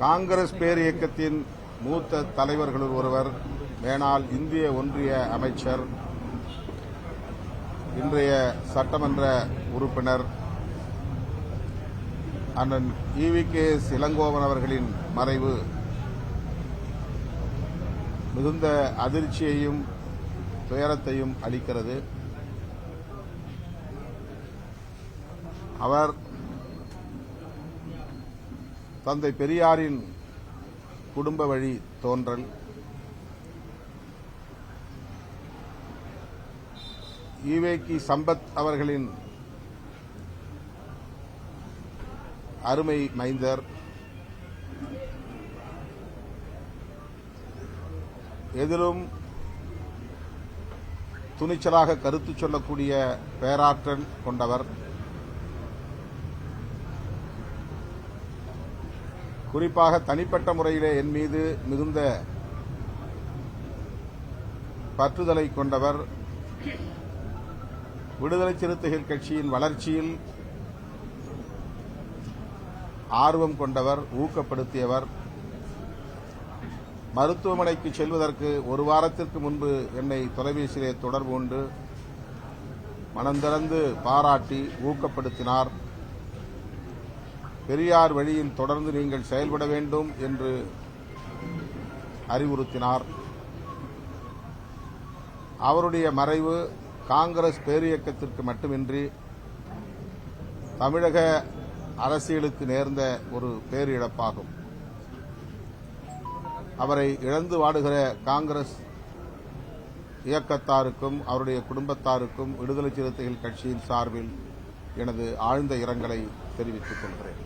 காங்கிரஸ் பேர் இயக்கத்தின் மூத்த தலைவர்களுள் ஒருவர், மேனாள் இந்திய ஒன்றிய அமைச்சர், இன்றைய சட்டமன்ற உறுப்பினர் அண்ணன் EVKS இளங்கோவன் அவர்களின் மறைவு மிகுந்த அதிர்ச்சியையும் துயரத்தையும் அளிக்கிறது. அவர் தந்தை பெரியாரின் குடும்ப வழி தோன்றல். ஈவேகி சம்பத் அவர்களின் அருமை மைந்தர். எதிலும் துணிச்சலாக கருத்து சொல்லக்கூடிய பேராற்றல் கொண்டவர். குறிப்பாக தனிப்பட்ட முறையிலே என் மீது மிகுந்த பற்றுதலை கொண்டவர். விடுதலை சிறுத்தைகள் கட்சியின் வளர்ச்சியில் ஆர்வம் கொண்டவர், ஊக்கப்படுத்தியவர். மருத்துவமனைக்கு செல்வதற்கு ஒரு வாரத்திற்கு முன்பு என்னை தொலைபேசியிலே தொடர்பு கொண்டு மனந்திறந்து பாராட்டி ஊக்கப்படுத்தினார். பெரியார் வழியில் தொடர்ந்து நீங்கள் செயல்பட வேண்டும் என்று அறிவுறுத்தினார். அவருடைய மறைவு காங்கிரஸ் பேரியக்கத்திற்கு மட்டுமின்றி தமிழக அரசியலுக்கு நேர்ந்த ஒரு பேரிழப்பாகும். அவரை இழந்து வாடுகிற காங்கிரஸ் இயக்கத்தாருக்கும் அவருடைய குடும்பத்தாருக்கும் விடுதலை சிறுத்தைகள் கட்சியின் சார்பில் எனது ஆழ்ந்த இரங்கலை தெரிவித்துக் கொள்கிறேன்.